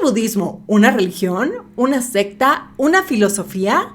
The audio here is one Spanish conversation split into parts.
el budismo una religión, una secta, una filosofía?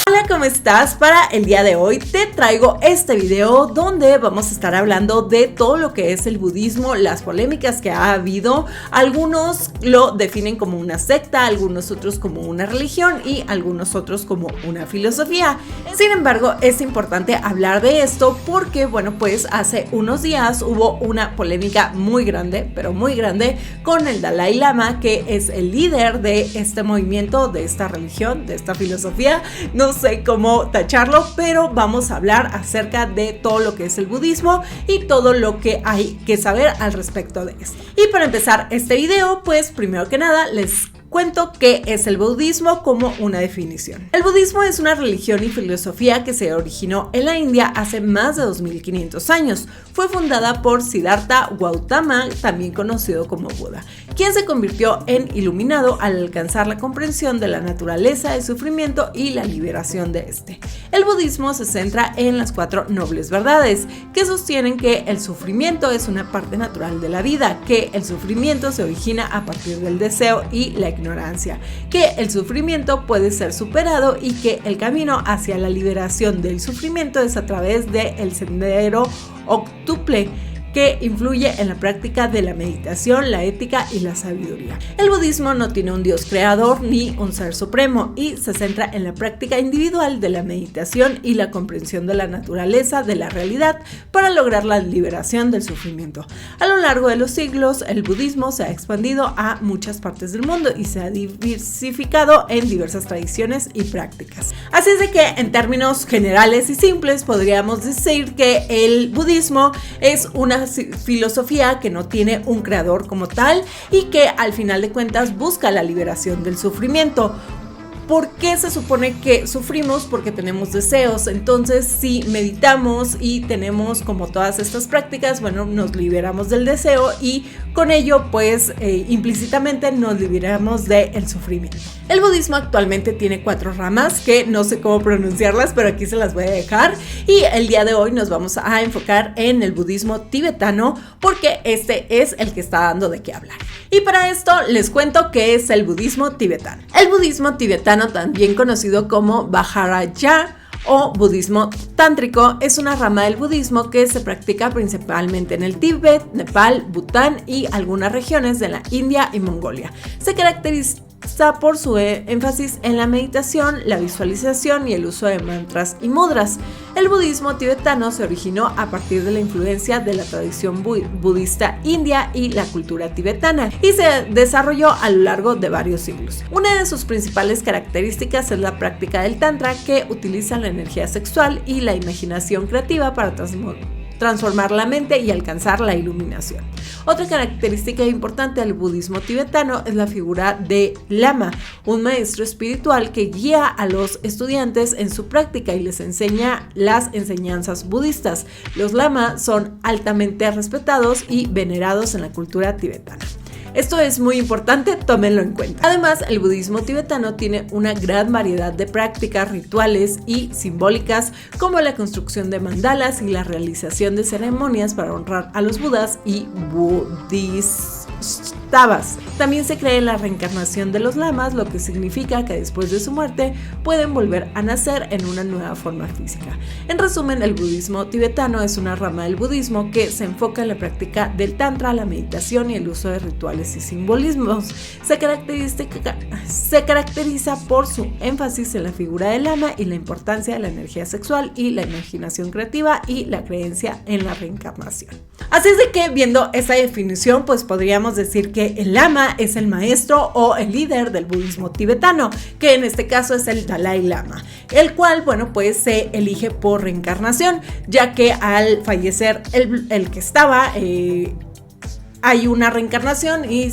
Hola, ¿cómo estás? Para el día de hoy te traigo este video donde vamos a estar hablando de todo lo que es el budismo, las polémicas que ha habido. Algunos lo definen como una secta, algunos otros como una religión y algunos otros como una filosofía. Sin embargo, es importante hablar de esto porque, bueno, pues hace unos días hubo una polémica muy grande, pero muy grande, con el Dalai Lama, que es el líder de este movimiento, de esta religión, de esta filosofía. No sé cómo tacharlo, pero vamos a hablar acerca de todo lo que es el budismo y todo lo que hay que saber al respecto de esto. Y para empezar este video, pues primero que nada les cuento qué es el budismo como una definición. El budismo es una religión y filosofía que se originó en la India hace más de 2500 años. Fue fundada por Siddhartha Gautama, también conocido como Buda, quien se convirtió en iluminado al alcanzar la comprensión de la naturaleza, el sufrimiento y la liberación de este. El budismo se centra en las 4 nobles verdades que sostienen que el sufrimiento es una parte natural de la vida, que el sufrimiento se origina a partir del deseo y la ignorancia, que el sufrimiento puede ser superado y que el camino hacia la liberación del sufrimiento es a través del sendero octuple, que influye en la práctica de la meditación, la ética y la sabiduría. El budismo no tiene un dios creador ni un ser supremo y se centra en la práctica individual de la meditación y la comprensión de la naturaleza de la realidad para lograr la liberación del sufrimiento. A lo largo de los siglos, el budismo se ha expandido a muchas partes del mundo y se ha diversificado en diversas tradiciones y prácticas. Así es de que, en términos generales y simples, podríamos decir que el budismo es una filosofía que no tiene un creador como tal y que al final de cuentas busca la liberación del sufrimiento. ¿Por qué se supone que sufrimos? Porque tenemos deseos. Entonces, si meditamos y tenemos como todas estas prácticas, bueno, nos liberamos del deseo y con ello, pues, implícitamente nos liberamos del sufrimiento. El budismo actualmente tiene 4 ramas que no sé cómo pronunciarlas, pero aquí se las voy a dejar. Y el día de hoy nos vamos a enfocar en el budismo tibetano porque este es el que está dando de qué hablar. Y para esto les cuento qué es el budismo tibetano. El budismo tibetano, también conocido como Vajrayana o budismo tántrico, es una rama del budismo que se practica principalmente en el Tíbet, Nepal, Bután y algunas regiones de la India y Mongolia. Se caracteriza por su énfasis en la meditación, la visualización y el uso de mantras y mudras. El budismo tibetano se originó a partir de la influencia de la tradición budista india y la cultura tibetana y se desarrolló a lo largo de varios siglos. Una de sus principales características es la práctica del tantra, que utiliza la energía sexual y la imaginación creativa para transformar la mente y alcanzar la iluminación. Otra característica importante del budismo tibetano es la figura de Lama, un maestro espiritual que guía a los estudiantes en su práctica y les enseña las enseñanzas budistas. Los lamas son altamente respetados y venerados en la cultura tibetana. Esto es muy importante, tómenlo en cuenta. Además, el budismo tibetano tiene una gran variedad de prácticas rituales y simbólicas, como la construcción de mandalas y la realización de ceremonias para honrar a los budas y bodhisattvas. También se cree en la reencarnación de los lamas, lo que significa que después de su muerte pueden volver a nacer en una nueva forma física. En resumen, el budismo tibetano es una rama del budismo que se enfoca en la práctica del tantra, la meditación y el uso de rituales y simbolismos. Se caracteriza por su énfasis en la figura del lama y la importancia de la energía sexual y la imaginación creativa y la creencia en la reencarnación. Así es de que, viendo esa definición, pues podríamos decir que el lama es el maestro o el líder del budismo tibetano, que en este caso es el Dalai Lama, el cual, bueno, pues se elige por reencarnación, ya que al fallecer el que estaba, hay una reencarnación y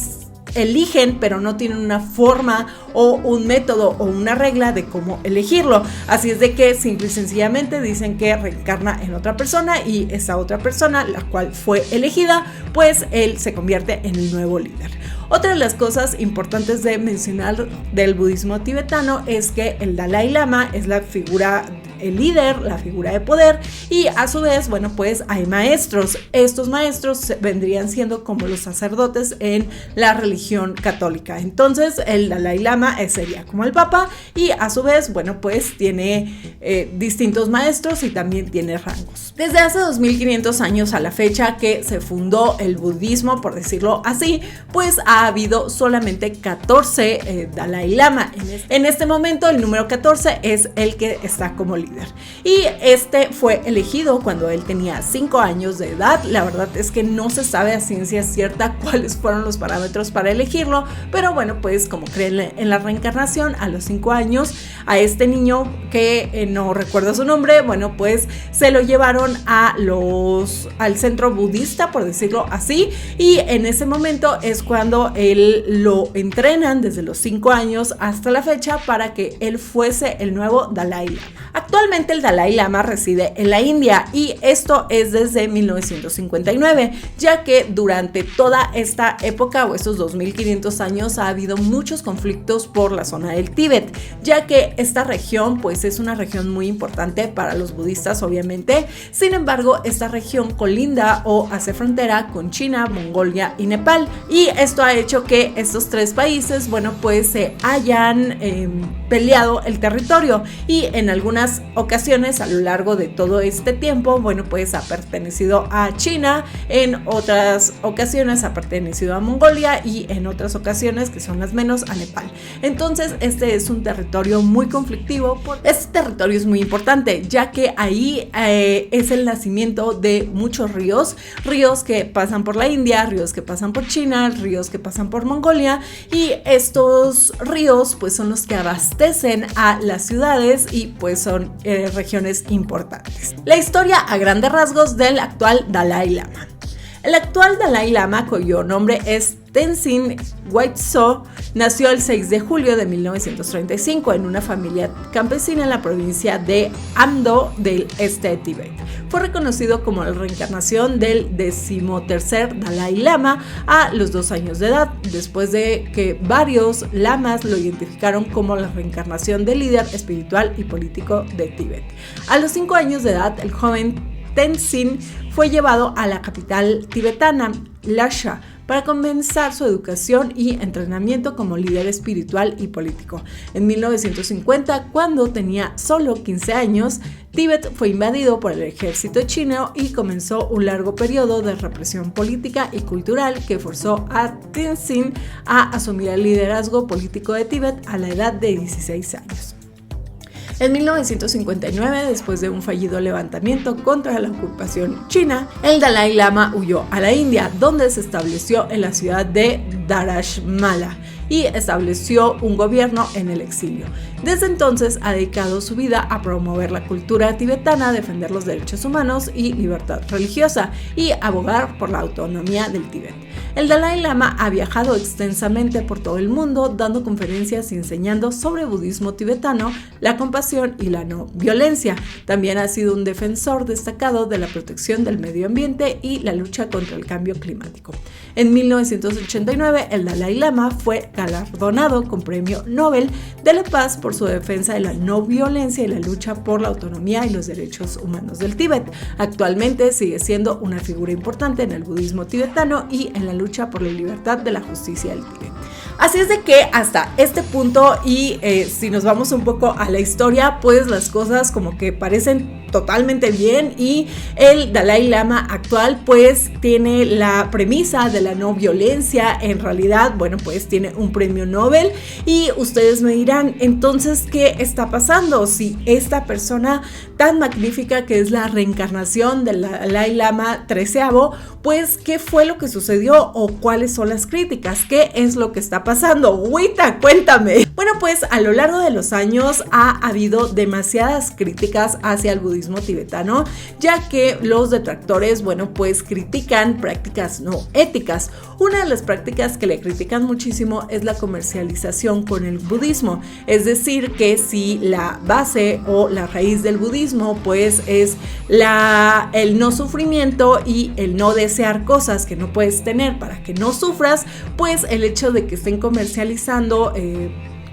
eligen, pero no tienen una forma o un método o una regla de cómo elegirlo. Así es de que simple y sencillamente dicen que reencarna en otra persona y esa otra persona, la cual fue elegida, pues él se convierte en el nuevo líder. Otra de las cosas importantes de mencionar del budismo tibetano es que el Dalai Lama es la figura el líder, la figura de poder, y a su vez, bueno, pues hay maestros. Estos maestros vendrían siendo como los sacerdotes en la religión católica. Entonces el Dalai Lama sería como el Papa y a su vez, bueno, pues tiene distintos maestros y también tiene rangos. Desde hace 2500 años a la fecha que se fundó el budismo, por decirlo así, pues ha habido solamente 14 Dalai Lama. En este momento el número 14 es el que está como líder y este fue elegido cuando él tenía 5 años de edad. La verdad es que no se sabe a ciencia cierta cuáles fueron los parámetros para elegirlo, pero bueno, pues como creen en la reencarnación, a los 5 años a este niño que no recuerdo su nombre, bueno, pues se lo llevaron al centro budista, por decirlo así, y en ese momento es cuando él lo entrenan desde los 5 años hasta la fecha para que él fuese el nuevo Dalai Lama. Actualmente el Dalai Lama reside en la India y esto es desde 1959, ya que durante toda esta época o estos 2500 años ha habido muchos conflictos por la zona del Tíbet, ya que esta región pues es una región muy importante para los budistas obviamente. Sin embargo, esta región colinda o hace frontera con China, Mongolia y Nepal, y esto ha hecho que estos 3 países, bueno, pues se hayan peleado el territorio y en algunas ocasiones a lo largo de todo este tiempo, bueno, pues ha pertenecido a China, en otras ocasiones ha pertenecido a Mongolia y en otras ocasiones, que son las menos, a Nepal. Entonces este es un territorio muy conflictivo. Este territorio es muy importante ya que ahí es el nacimiento de muchos ríos que pasan por la India, ríos que pasan por China, ríos que pasan por Mongolia, y estos ríos pues son los que abastecen a las ciudades y pues son regiones importantes. La historia a grandes rasgos del actual Dalai Lama. El actual Dalai Lama, cuyo nombre es Tenzin Gyatso, nació el 6 de julio de 1935 en una familia campesina en la provincia de Amdo del este de Tíbet. Fue reconocido como la reencarnación del 13º Dalai Lama a los 2 años de edad, después de que varios lamas lo identificaron como la reencarnación del líder espiritual y político de Tíbet. A los 5 años de edad, el joven Tenzin fue llevado a la capital tibetana, Lhasa, para comenzar su educación y entrenamiento como líder espiritual y político. En 1950, cuando tenía solo 15 años, Tíbet fue invadido por el ejército chino y comenzó un largo periodo de represión política y cultural que forzó a Tenzin a asumir el liderazgo político de Tíbet a la edad de 16 años. En 1959, después de un fallido levantamiento contra la ocupación china, el Dalai Lama huyó a la India, donde se estableció en la ciudad de Dharamshala y estableció un gobierno en el exilio. Desde entonces ha dedicado su vida a promover la cultura tibetana, defender los derechos humanos y libertad religiosa y abogar por la autonomía del Tíbet. El Dalai Lama ha viajado extensamente por todo el mundo, dando conferencias y enseñando sobre budismo tibetano, la compasión y la no violencia. También ha sido un defensor destacado de la protección del medio ambiente y la lucha contra el cambio climático. En 1989, el Dalai Lama fue galardonado con Premio Nobel de la Paz por su defensa de la no violencia y la lucha por la autonomía y los derechos humanos del Tíbet. Actualmente sigue siendo una figura importante en el budismo tibetano y en la lucha por la libertad de la justicia del Tíbet. Así es de que hasta este punto y si nos vamos un poco a la historia, pues las cosas como que parecen totalmente bien y el Dalai Lama actual pues tiene la premisa de la no violencia. En realidad, bueno, pues tiene un premio Nobel y ustedes me dirán, entonces, ¿qué está pasando? Si esta persona tan magnífica que es la reencarnación del Dalai Lama XIII, pues, ¿qué fue lo que sucedió o cuáles son las críticas? ¿Qué es lo que está pasando? Huita, cuéntame. Bueno, pues a lo largo de los años ha habido demasiadas críticas hacia el budismo tibetano, ya que los detractores, bueno, pues critican prácticas no éticas. Una de las prácticas que le critican muchísimo es la comercialización con el budismo, es decir, que si la base o la raíz del budismo pues es el no sufrimiento y el no desear cosas que no puedes tener para que no sufras, pues el hecho de que estén comercializando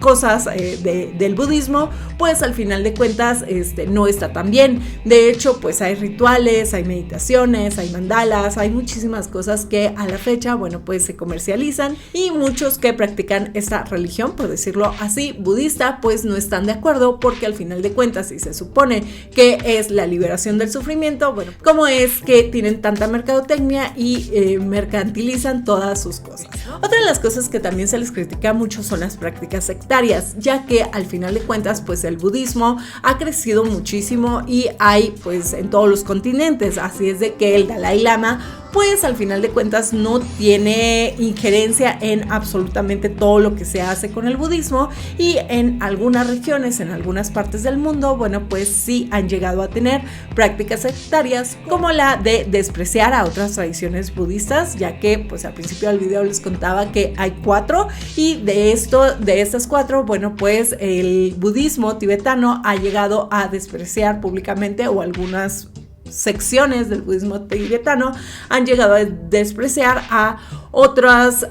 cosas del budismo, pues al final de cuentas no está tan bien. De hecho, pues hay rituales, hay meditaciones, hay mandalas, hay muchísimas cosas que a la fecha, bueno, pues se comercializan, y muchos que practican esta religión, por decirlo así, budista, pues no están de acuerdo, porque al final de cuentas, si se supone que es la liberación del sufrimiento, bueno, ¿cómo es que tienen tanta mercadotecnia y mercantilizan todas sus cosas? Otra de las cosas que también se les critica mucho son las prácticas sectarias, ya que al final de cuentas, pues el budismo ha crecido muchísimo y hay pues en todos los continentes, así es de que el Dalai Lama pues al final de cuentas no tiene injerencia en absolutamente todo lo que se hace con el budismo, y en algunas regiones, en algunas partes del mundo, bueno, pues sí han llegado a tener prácticas sectarias, como la de despreciar a otras tradiciones budistas, ya que pues al principio del video les contaba que hay 4, y de estas 4, bueno, pues el budismo tibetano ha llegado a despreciar públicamente, o algunas secciones del budismo tibetano han llegado a despreciar a otras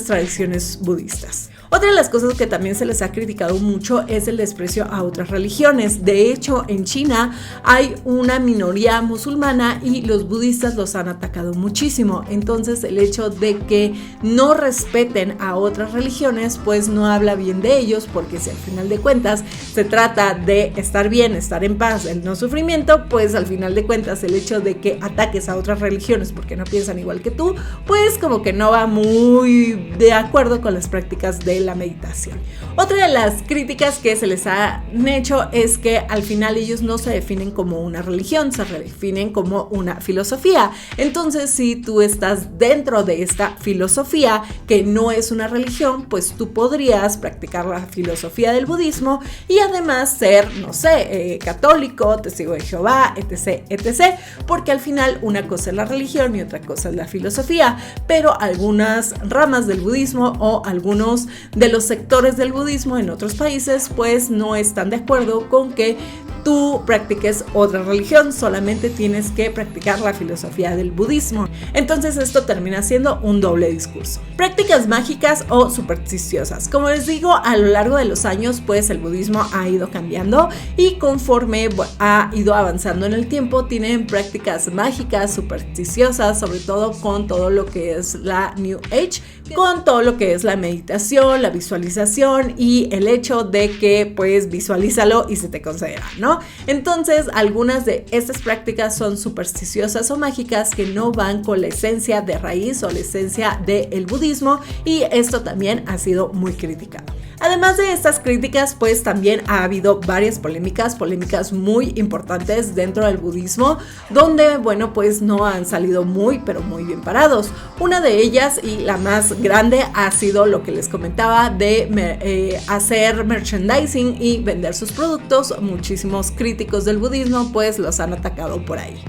tradiciones budistas. Otra de las cosas que también se les ha criticado mucho es el desprecio a otras religiones. De hecho, en China hay una minoría musulmana y los budistas los han atacado muchísimo. Entonces, el hecho de que no respeten a otras religiones, pues no habla bien de ellos, porque si al final de cuentas se trata de estar bien, estar en paz, el no sufrimiento, pues al final de cuentas el hecho de que ataques a otras religiones porque no piensan igual que tú, pues como que no va muy de acuerdo con las prácticas de la meditación. Otra de las críticas que se les han hecho es que al final ellos no se definen como una religión, se definen como una filosofía. Entonces, si tú estás dentro de esta filosofía que no es una religión, pues tú podrías practicar la filosofía del budismo y además ser, no sé, católico, testigo de Jehová, etc, etc, porque al final una cosa es la religión y otra cosa es la filosofía, pero algunas ramas del budismo o algunos de los sectores del budismo en otros países pues no están de acuerdo con que tú practiques otra religión, solamente tienes que practicar la filosofía del budismo. Entonces esto termina siendo un doble discurso. Prácticas mágicas o supersticiosas. Como les digo, a lo largo de los años pues el budismo ha ido cambiando y conforme ha ido avanzando en el tiempo tienen prácticas mágicas, supersticiosas, sobre todo con todo lo que es la New Age, con todo lo que es la meditación, la visualización y el hecho de que pues visualízalo y se te concederá, ¿no? Entonces, algunas de estas prácticas son supersticiosas o mágicas que no van con la esencia de raíz o la esencia del budismo, y esto también ha sido muy criticado. Además de estas críticas, pues también ha habido varias polémicas muy importantes dentro del budismo, donde, bueno, pues no han salido pero muy bien parados. Una de ellas, y la más grande, ha sido lo que les comentaba de hacer merchandising y vender sus productos. Muchísimos críticos del budismo, pues los han atacado por ahí.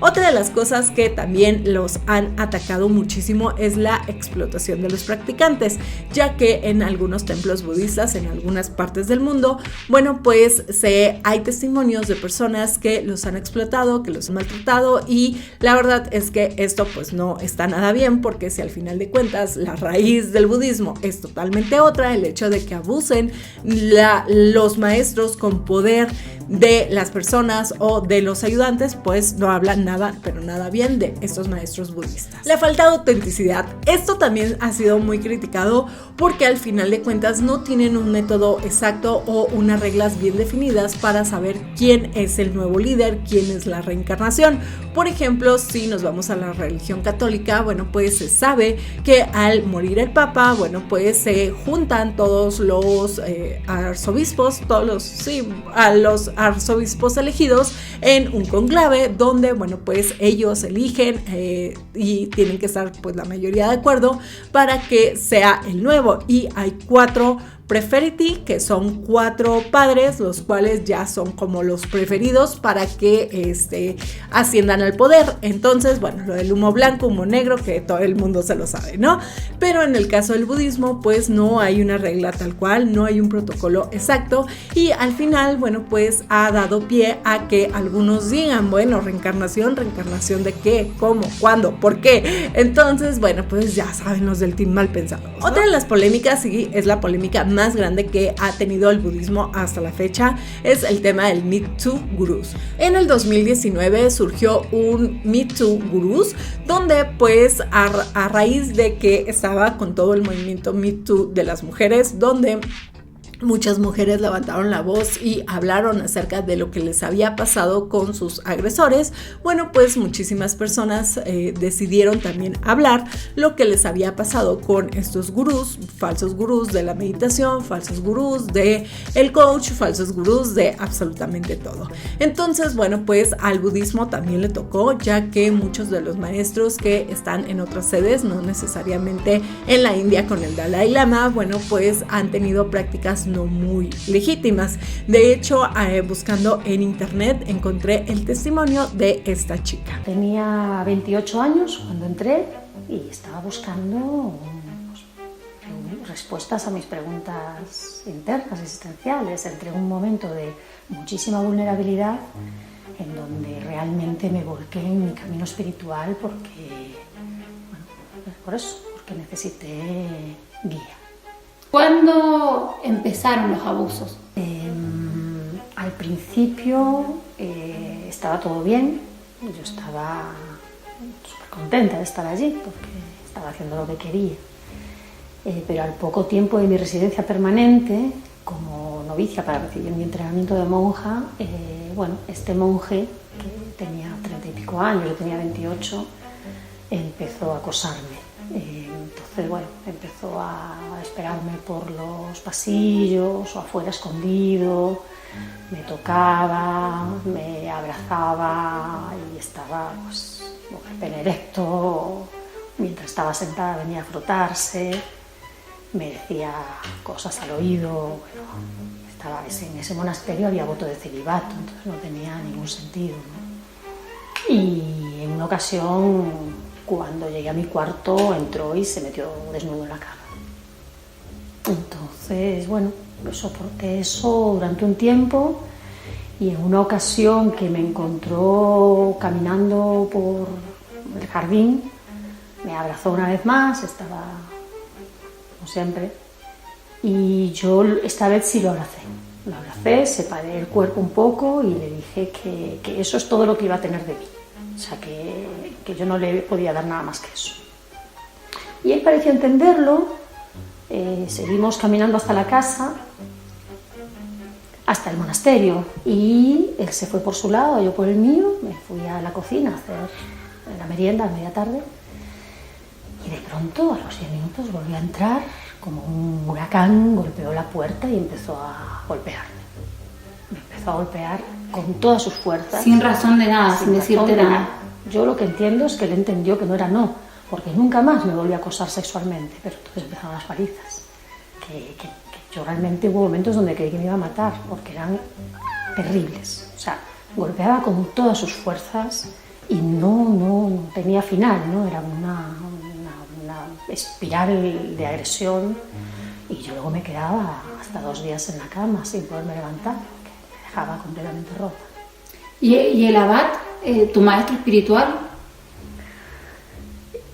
Otra de las cosas que también los han atacado muchísimo es la explotación de los practicantes, ya que en algunos templos budistas, en algunas partes del mundo, bueno, pues hay testimonios de personas que los han explotado, que los han maltratado, y la verdad es que esto pues no está nada bien, porque si al final de cuentas la raíz del budismo es totalmente otra, el hecho de que abusen los maestros con poder de las personas o de los ayudantes, pues no hablan nada, pero nada bien de estos maestros budistas. La falta de autenticidad. Esto también ha sido muy criticado porque al final de cuentas no tienen un método exacto o unas reglas bien definidas para saber quién es el nuevo líder, quién es la reencarnación. Por ejemplo, si nos vamos a la religión católica, bueno, pues se sabe que al morir el Papa, bueno, pues se juntan todos los arzobispos, a los arzobispos elegidos en un conclave donde, bueno, pues ellos eligen y tienen que estar pues la mayoría de acuerdo para que sea el nuevo, y hay 4 preferiti, que son 4 padres, los cuales ya son como los preferidos para que asciendan al poder. Entonces, bueno, lo del humo blanco, humo negro, que todo el mundo se lo sabe, ¿no? Pero en el caso del budismo, pues no hay una regla tal cual, no hay un protocolo exacto, y al final, bueno, pues ha dado pie a que algunos digan, bueno, ¿reencarnación de qué? ¿Cómo? ¿Cuándo? ¿Por qué? Entonces, bueno, pues ya saben los del team mal pensados, ¿no? Otra de las polémicas, sí, es la polémica más grande que ha tenido el budismo hasta la fecha es el tema del Me Too Gurus. En el 2019 surgió un Me Too Gurus, donde pues a raíz de que estaba con todo el movimiento Me Too de las mujeres, donde muchas mujeres levantaron la voz y hablaron acerca de lo que les había pasado con sus agresores. Bueno, pues muchísimas personas decidieron también hablar lo que les había pasado con estos gurús, falsos gurús de la meditación, falsos gurús de el coach, falsos gurús de absolutamente todo. Entonces, bueno, pues al budismo también le tocó, ya que muchos de los maestros que están en otras sedes, no necesariamente en la India con el Dalai Lama, bueno, pues han tenido prácticas no muy legítimas. De hecho, buscando en internet encontré el testimonio de esta chica. Tenía 28 años cuando entré y estaba buscando respuestas a mis preguntas internas, existenciales. Entré en un momento de muchísima vulnerabilidad en donde realmente me volqué en mi camino espiritual porque necesité guía. ¿Cuándo empezaron los abusos? Al principio estaba todo bien, yo estaba súper contenta de estar allí porque estaba haciendo lo que quería. Pero al poco tiempo de mi residencia permanente, como novicia para recibir mi entrenamiento de monja, este monje, que tenía 30 y pico años, yo tenía 28, empezó a acosarme. Entonces, empezó a esperarme por los pasillos o afuera escondido, me tocaba, me abrazaba y estaba pene erecto. Mientras estaba sentada venía a frotarse, me decía cosas al oído. En ese monasterio había voto de celibato, entonces no tenía ningún sentido, ¿no? Y en una ocasión, cuando llegué a mi cuarto, entró y se metió desnudo en la cama. Entonces, soporté eso durante un tiempo y en una ocasión que me encontró caminando por el jardín, me abrazó una vez más, estaba como siempre, y yo esta vez sí lo abracé. Lo abracé, separé el cuerpo un poco y le dije que eso es todo lo que iba a tener de mí. O sea, que yo no le podía dar nada más que eso. Y él pareció entenderlo. Seguimos caminando hasta la casa, hasta el monasterio. Y él se fue por su lado, yo por el mío. Me fui a la cocina a hacer la merienda a media tarde. Y de pronto, a los 10 minutos, volvió a entrar como un huracán, golpeó la puerta y empezó a golpearme. Me empezó a golpear con todas sus fuerzas. Sin razón de nada, sin decirte nada. Yo lo que entiendo es que él entendió que no era no, porque nunca más me volvió a acosar sexualmente, pero entonces empezaron las palizas. Que yo realmente hubo momentos donde creí que me iba a matar, porque eran terribles. O sea, golpeaba con todas sus fuerzas y no tenía final, ¿no? Era una espiral de agresión y yo luego me quedaba hasta 2 días en la cama sin poderme levantar, porque me dejaba completamente rota. ¿Y el abad, tu maestro espiritual?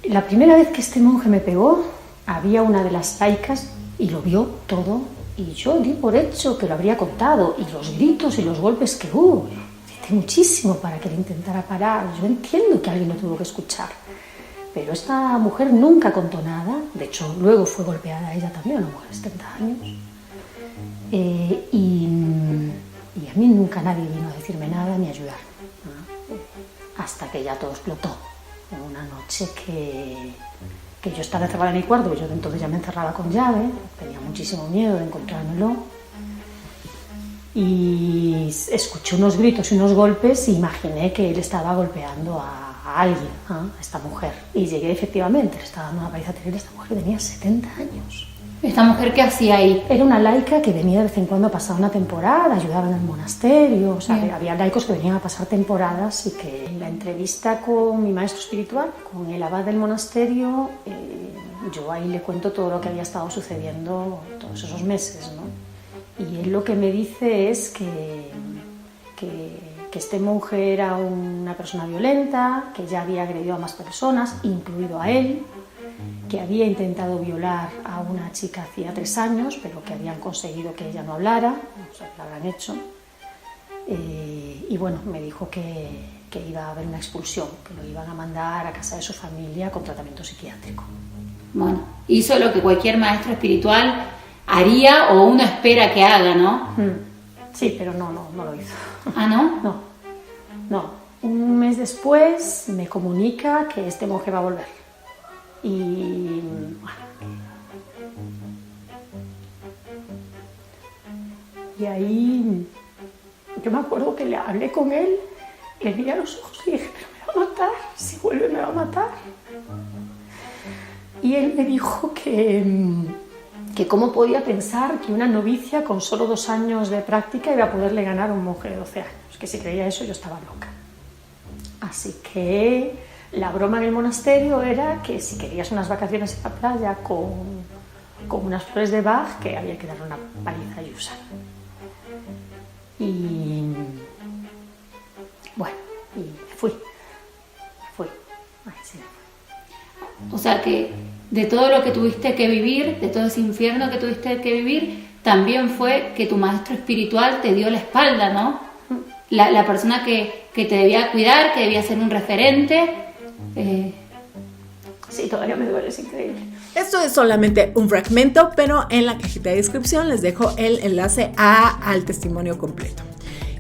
La primera vez que este monje me pegó, había una de las laicas y lo vio todo y yo di por hecho que lo habría contado, y los gritos y los golpes que hubo, grité muchísimo para que le intentara parar. Yo entiendo que alguien lo tuvo que escuchar, pero esta mujer nunca contó nada. De hecho, luego fue golpeada ella también, una mujer de 70 años. Y a mí nunca nadie vino a decirme nada ni a ayudarme, ¿no? Hasta que ya todo explotó. En una noche que yo estaba encerrada en mi cuarto, yo entonces ya me encerraba con llave, tenía muchísimo miedo de encontrármelo. Y escuché unos gritos y unos golpes y imaginé que él estaba golpeando a alguien, a esta mujer. Y llegué, efectivamente, le estaba dando una paliza terrible. Esta mujer tenía 70 años. ¿Esta mujer qué hacía ahí? Era una laica que venía de vez en cuando a pasar una temporada, ayudaba en el monasterio. O sea, había laicos que venían a pasar temporadas y que en la entrevista con mi maestro espiritual, con el abad del monasterio, yo ahí le cuento todo lo que había estado sucediendo todos esos meses, ¿no? Y él lo que me dice es que este monje era una persona violenta, que ya había agredido a más personas, incluido a él, que había intentado violar a una chica hacía 3 años, pero que habían conseguido que ella no hablara, o sea, que lo habrán hecho. Y bueno, me dijo que iba a haber una expulsión, que lo iban a mandar a casa de su familia con tratamiento psiquiátrico. Bueno, hizo lo que cualquier maestro espiritual haría o uno espera que haga, ¿no? Sí, pero no lo hizo. ¿Ah, no? No. Un mes después me comunica que este monje va a volver. Y ahí yo me acuerdo que le hablé con él, le vi a los ojos y dije, pero me va a matar, si vuelve me va a matar. Y él me dijo que cómo podía pensar que una novicia con solo 2 años de práctica iba a poderle ganar a un monje de 12 años, que si creía eso yo estaba loca. Así que la broma en el monasterio era que si querías unas vacaciones en la playa con unas flores de Bach, que había que darle una paliza y usar. Y bueno, y me fui. Ay, sí, me fui. O sea que de todo lo que tuviste que vivir, de todo ese infierno que tuviste que vivir, también fue que tu maestro espiritual te dio la espalda, ¿no? La persona que te debía cuidar, que debía ser un referente. Sí, todavía me duele, es increíble. Esto es solamente un fragmento, pero en la cajita de descripción les dejo el enlace al testimonio completo.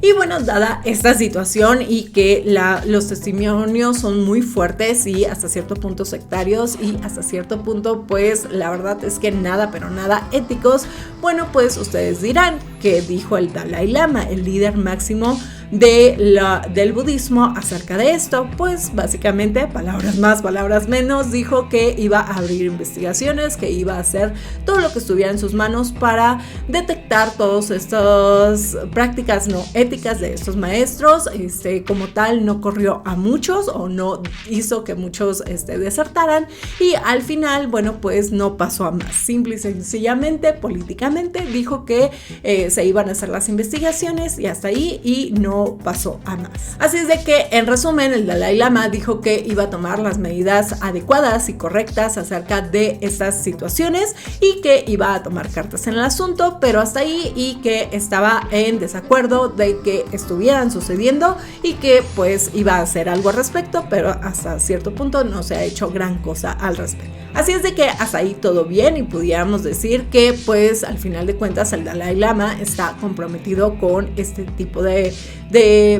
Y bueno, dada esta situación y que los testimonios son muy fuertes y hasta cierto punto sectarios y hasta cierto punto, pues la verdad es que nada, pero nada éticos, bueno, pues ustedes dirán que dijo el Dalai Lama, el líder máximo del budismo acerca de esto. Pues básicamente, palabras más, palabras menos, dijo que iba a abrir investigaciones, que iba a hacer todo lo que estuviera en sus manos para detectar todas estas prácticas no éticas de estos maestros. Como tal, no corrió a muchos o no hizo que muchos desertaran, y al final, bueno, pues no pasó a más. Simple y sencillamente, políticamente, dijo que se iban a hacer las investigaciones y hasta ahí, y no pasó a más. Así es de que, en resumen, el Dalai Lama dijo que iba a tomar las medidas adecuadas y correctas acerca de estas situaciones y que iba a tomar cartas en el asunto, pero hasta ahí, y que estaba en desacuerdo de que estuvieran sucediendo y que pues iba a hacer algo al respecto, pero hasta cierto punto no se ha hecho gran cosa al respecto. Así es de que hasta ahí todo bien, y pudiéramos decir que pues al final de cuentas el Dalai Lama está comprometido con este tipo de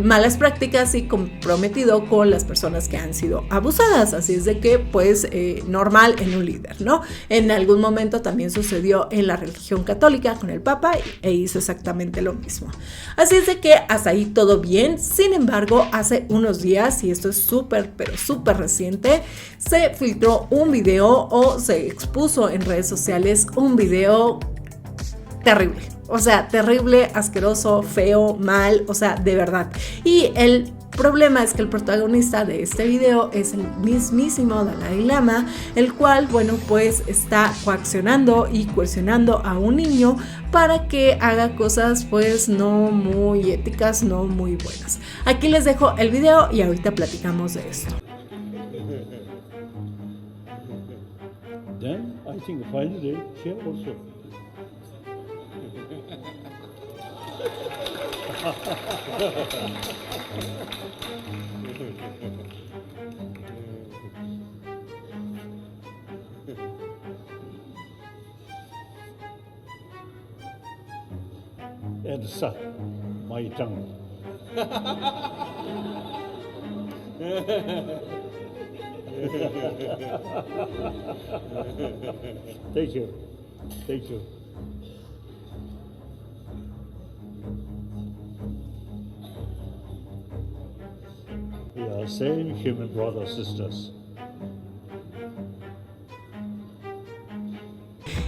malas prácticas y comprometido con las personas que han sido abusadas. Así es de que pues normal en un líder, ¿no? En algún momento también sucedió en la religión católica con el Papa e hizo exactamente lo mismo. Así es de que hasta ahí todo bien. Sin embargo, hace unos días, y esto es súper, pero súper reciente, se filtró un video o se expuso en redes sociales un video terrible. O sea, terrible, asqueroso, feo, mal, o sea, de verdad. Y el problema es que el protagonista de este video es el mismísimo Dalai Lama, el cual, bueno, pues está coaccionando y coercionando a un niño para que haga cosas pues no muy éticas, no muy buenas. Aquí les dejo el video y ahorita platicamos de esto. Then I think finally here also. And suck my tongue. Thank you. Thank you. We are same human brothers, sisters.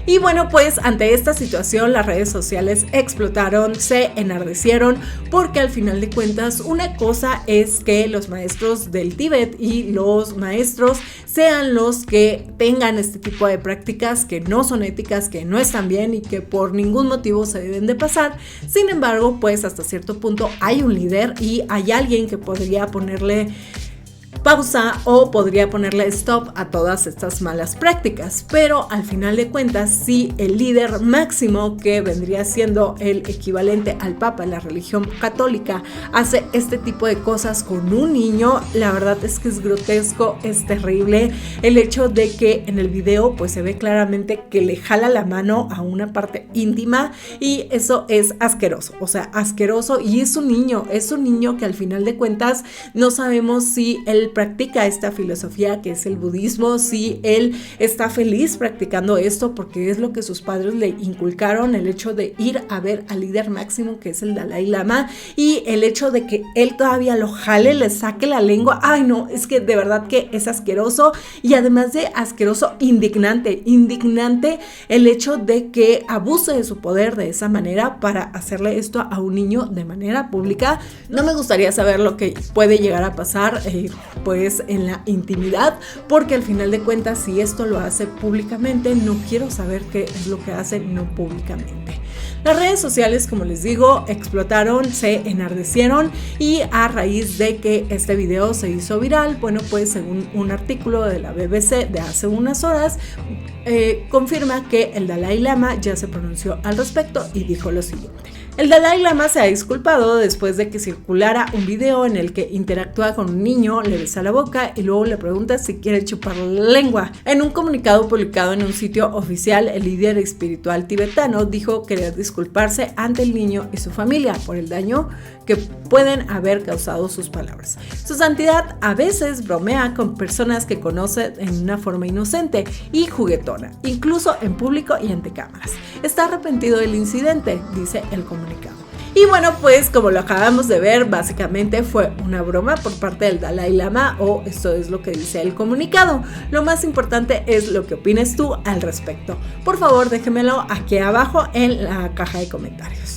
Y bueno, pues ante esta situación las redes sociales explotaron, se enardecieron, porque al final de cuentas una cosa es que los maestros del Tíbet y los maestros sean los que tengan este tipo de prácticas que no son éticas, que no están bien y que por ningún motivo se deben de pasar. Sin embargo, pues hasta cierto punto hay un líder y hay alguien que podría ponerle pausa o podría ponerle stop a todas estas malas prácticas, pero al final de cuentas, si el líder máximo, que vendría siendo el equivalente al Papa en la religión católica, hace este tipo de cosas con un niño, la verdad es que es grotesco, es terrible. El hecho de que en el video pues se ve claramente que le jala la mano a una parte íntima y eso es asqueroso, o sea, asqueroso, y es un niño que al final de cuentas no sabemos si él practica esta filosofía que es el budismo, si él está feliz practicando esto porque es lo que sus padres le inculcaron, el hecho de ir a ver al líder máximo que es el Dalai Lama, y el hecho de que él todavía lo jale, le saque la lengua. Ay no, es que de verdad que es asqueroso, y además de asqueroso, indignante el hecho de que abuse de su poder de esa manera para hacerle esto a un niño de manera pública. No me gustaría saber lo que puede llegar a pasar pues en la intimidad, porque al final de cuentas si esto lo hace públicamente, no quiero saber qué es lo que hace no públicamente. Las redes sociales, como les digo, explotaron, se enardecieron, y a raíz de que este video se hizo viral, bueno, pues según un artículo de la BBC de hace unas horas, confirma que el Dalai Lama ya se pronunció al respecto y dijo lo siguiente. El Dalai Lama se ha disculpado después de que circulara un video en el que interactúa con un niño, le besa la boca y luego le pregunta si quiere chuparle la lengua. En un comunicado publicado en un sitio oficial, el líder espiritual tibetano dijo querer disculparse ante el niño y su familia por el daño que pueden haber causado sus palabras. Su santidad a veces bromea con personas que conoce en una forma inocente y juguetona, incluso en público y ante cámaras. Está arrepentido del incidente, dice el comunicado. Y bueno, pues como lo acabamos de ver, básicamente fue una broma por parte del Dalai Lama, o esto es lo que dice el comunicado. Lo más importante es lo que opines tú al respecto. Por favor, déjemelo aquí abajo en la caja de comentarios.